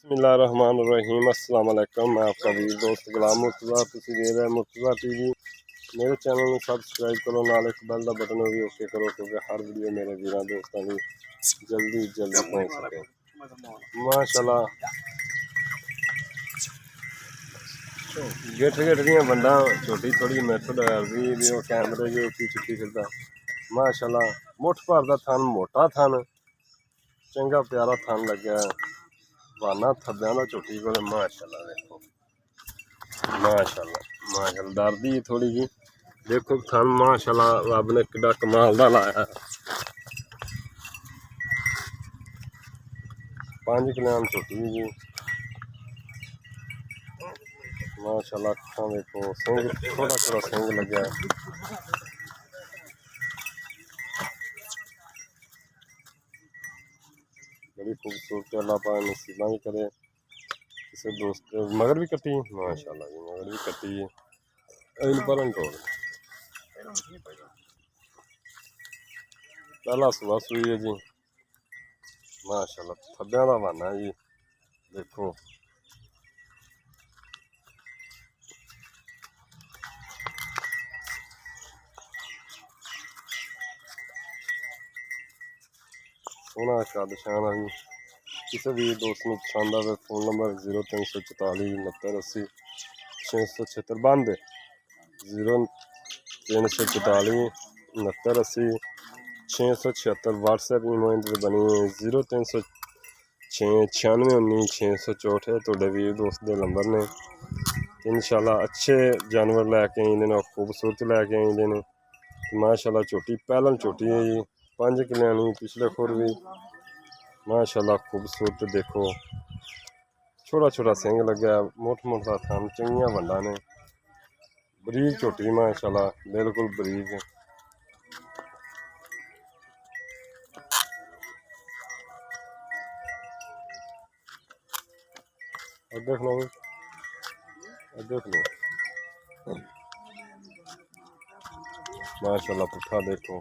बिस्मिल्लाहिर्रहमानिर्रहीम अस्सलाम वालेकुम। मैं आपका वीर दोस्त गुलाम मुर्तज़ा, तुसीं देख रहे मुर्तज़ा टीवी। मेरे चैनल में सबसक्राइब करो, नाल एक बेल का बटन भी ओके करो क्योंकि हर वीडियो मेरे वीर दोस्तों की जल्दी पहुँच सके। माशाल्लाह गिठ गिठ दियां बंदा छोटी थोड़ी मैथड भी वो कैमरे के उच्ची चुकी फिरदा। माशाल्लाह मुठ भर का थन, मोटा थन, चंगा प्यारा थन लग्या वाना थब्बे का झोटी को। माशाल्लाह देखो, माशाल्लाह डरदी थोड़ी जी देखो थन। माशाल्लाह रब ने किड्डा कमाल दा लाया। 5 किलोन झोटी जी। माशाल्लाह अखां देखो, सिंह थोड़ा थोड़ा सिंह लग्या। बड़ी खूबसूरत अल्लाह पाक नसीबां भी करे। किसी दोस्त मगर भी कट्टी। माशाल्लाह जी मगर भी कट्टी है। इन पर पहला सुबह सुई है जी। माशाल्लाह थब्बियां दा बहाना जी देखो। सोहना कद शान है जी। किसी भी दोस्त को पसंद आए फोन नंबर 0344 69 80 676 92 0344 69 80 676 व्हाट्सएप ईमेल बनी 0306 96 19 664 तुहाडे वीर दोस्त के नंबर ने। इंशाल्लाह अच्छे जानवर लैके आइंदे ने, खूबसूरत लैके आइंदे ने। माशाल्लाह झोटी पैहलन झोटी है जी, 5 किलोनी पिछले खुर भी। माशाल्लाह खूबसूरत देखो, छोटा छोटा सिंह लग्या, मोट मोटा थन, चंगियां वंडा ने, बरीक झोटी। माशाल्लाह बिल्कुल बरीक। देख लो देख लो माशाल्लाह पुट्ठा देखो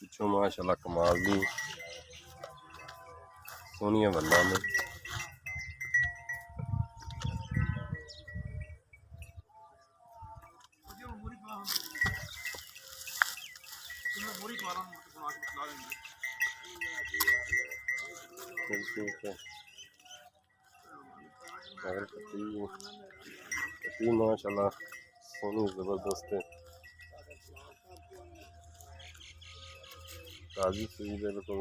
पिछों। माशाल्लाह कमाल दी सोहनियां वंडा ने। माशाल्लाह सोहनी जबरदस्त है। ताजी सुई बिल्कुल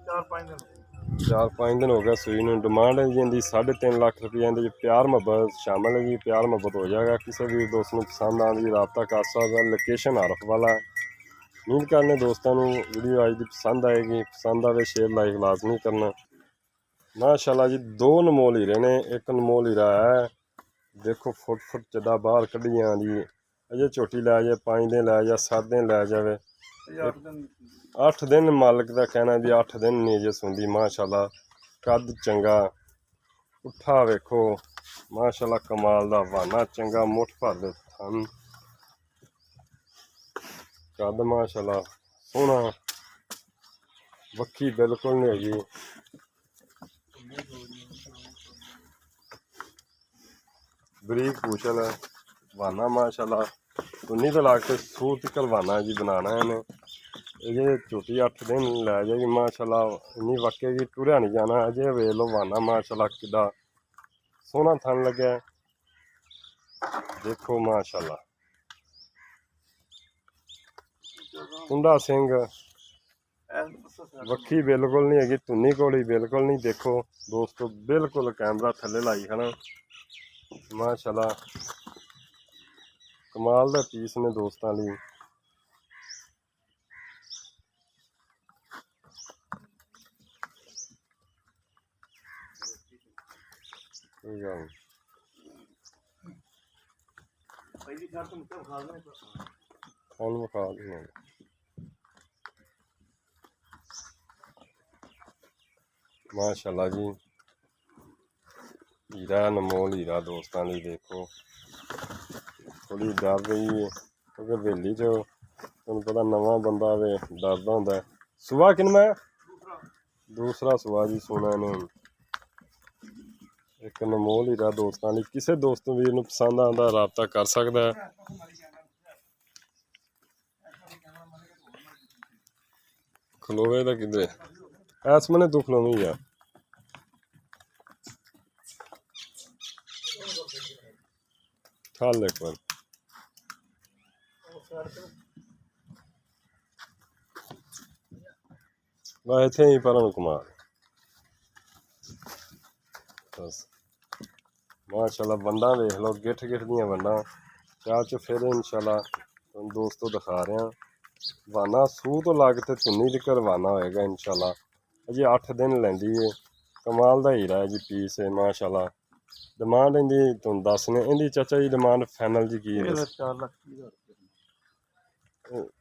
4-5 दिन हो गया सुई में। डिमांड है जी इनकी 3.5 लाख रुपये। इहदे प्यार मुहब्बत शामिल है जी, प्यार मुहब्बत हो जाएगा। किसी भी दोस्त को पसंद आती रबता कर सकता। लोकेशन आरफ वाला। उम्मीद करने दोस्तों को वीडियो अज की पसंद आएगी। पसंद आए शेयर लाइक लाजमी करना। माशाल्लाह जी 2 अनमोल हीरे ने। एक अनमोल हीरा है देखो, फुट चदा बाहर कढ़िया जी। अजे झोटी लै जाए 5 दिन लै जाए 7 दिन लै जाए 8 दिन मालिक का कहना भी 8 दिन नहीं अजे सुनती। माशाल्लाह कद चंगा उठा वेखो। माशाल्लाह कमाल दा बहाना चंगा, मुठ भर दे थन, कद माशाल्लाह सोहना। वक्की बिल्कुल नहीं हैगी, बरीक पूछल है बहाना। माशाल्लाह 19 तो लाख सूर तक बहाना जी बनाना है इन्हें। ये झोटी 8 दिन लै जाएगी। माशाल्लाह इन्नी वक्केगी, टुरया नहीं जाना। अजे वेख लो बहाना माशाल्लाह किड्डा सोहना थन लग्या देखो। माशाल्लाह कुंडा सिंह, वक्की बिल्कुल नहीं हैगी, धुनी घोड़ी बिल्कुल नहीं। देखो दोस्तों बिल्कुल कैमरा थले लाई खड़ा। माशाल्लाह कमाल का पीस ने दोस्तों लिए। माशाल्लाह जी हीरा अनमोल हीरा दोस्तों लिए देखो। थोड़ी डर रही है क्योंकि हवेली च तुहानूं पता नवा बंदा आवे डरदा हुंदा है। सुबह किनमें दूसरा सुबह जी सोना ने। ਇੱਕ ਅਨਮੋਲ ਹੀਰਾ ਦੋਸਤਾਂ ਲਈ। ਕਿਸੇ ਦੋਸਤ ਵੀਰ ਨੂੰ ਪਸੰਦ ਆਉਂਦਾ ਰਾਬਤਾ ਕਰ ਸਕਦਾ ਹੈ। ਖਲੋਵੇ ਦਾ ਕਿਧਰੇ ਐਸ ਮਨੇ ਤੂੰ ਖਲੋਵੀਂ ਯਾਰ। ਚੱਲ ਇੱਕ ਵਾਰ ਬਸ ਇੱਥੇ ਹੀ ਪਰਾਂ ਨੂੰ ਘੁਮਾ ਬਸ। ਮਾਸ਼ਾਅੱਲਾ ਵੰਡਾਂ ਵੇਖ ਲਓ, ਗਿੱਠ ਦੀਆਂ ਵੰਡਾਂ ਚਾਹ ਚ ਫਿਰ ਇਨਸ਼ਾਅੱਲਾ ਤੁਹਾਨੂੰ ਦੋਸਤੋ ਦਿਖਾ ਰਿਹਾ। ਵਾਨਾ ਸੂਹ ਤੋਂ ਲੱਗ ਤੇ ਧੁੰਨੀ ਤੱਕ ਰਵਾਨਾ ਹੋਏਗਾ ਇਨਸ਼ਾਅੱਲਾ। ਅਜੇ 8 ਦਿਨ ਲੈਂਦੀ ਏ। ਕਮਾਲ ਦਾ ਹੀਰਾ ਹੈ ਜੀ, ਪੀਸ ਹੈ ਮਾਸ਼ਾਅੱਲਾ। ਡਿਮਾਂਡ ਇਹਦੀ ਤੁਹਾਨੂੰ ਦੱਸਨੇ, ਇਹਦੀ ਚਾਚਾ ਜੀ ਡਿਮਾਂਡ ਫਾਈਨਲ ਜੀ ਕੀ ਹੈ? 4,30,000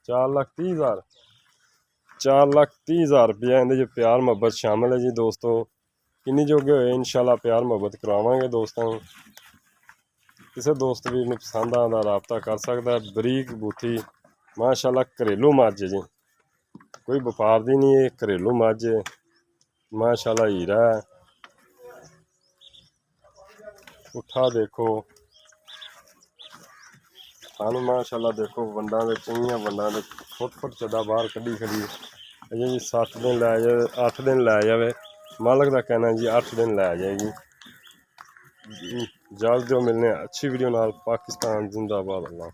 4,30,000 4,30,000 रुपया ਇਹਦੇ 'ਚ ਪਿਆਰ ਮੁਹੱਬਤ ਸ਼ਾਮਿਲ ਹੈ ਜੀ ਦੋਸਤੋ। ਕਿੰਨੀ ਜੋਗੇ ਹੋਏ ਇਨਸ਼ਾਅੱਲਾ ਪਿਆਰ ਮੁਹੱਬਤ ਕਰਾਵਾਂਗੇ ਦੋਸਤਾਂ ਨੂੰ। ਕਿਸੇ ਦੋਸਤ ਵੀਰ ਨੂੰ ਪਸੰਦ ਆਉਂਦਾ ਰਾਬਤਾ ਕਰ ਸਕਦਾ। ਬਰੀਕ ਬੂਥੀ ਮਾਸ਼ਾਅੱਲਾ ਘਰੇਲੂ ਮੱਝ ਜੀ, ਕੋਈ ਵਪਾਰ ਦੀ ਨਹੀਂ, ਇਹ ਘਰੇਲੂ ਮੱਝ ਮਾਸ਼ਾਅੱਲਾ ਹੀਰਾ ਹੈ। ਪੁੱਠਾ ਦੇਖੋ ਸਾਨੂੰ ਮਾਸ਼ਾਅੱਲਾ ਦੇਖੋ, ਵੰਡਾਂ ਦੇ ਚੰਗੀਆਂ ਵੰਡਾਂ ਦੇ ਫੁੱਟ ਚੱਦਾ ਬਾਹਰ ਕੱਢੀ ਖੜੀ। ਅਜੇ ਜੀ 7 ਦਿਨ ਲੈ ਜਾਵੇ, 8 ਦਿਨ ਲੈ ਜਾਵੇ, ਮਾਲਕ ਦਾ ਕਹਿਣਾ ਜੀ 8 ਦਿਨ ਲੈ ਜਾਏਗੀ। ਜਲਦ ਜੋ ਮਿਲਨੇ ਅੱਛੀ ਵੀਡੀਓ ਨਾਲ। ਪਾਕਿस्तान जिंदाबाद। अल्लाह।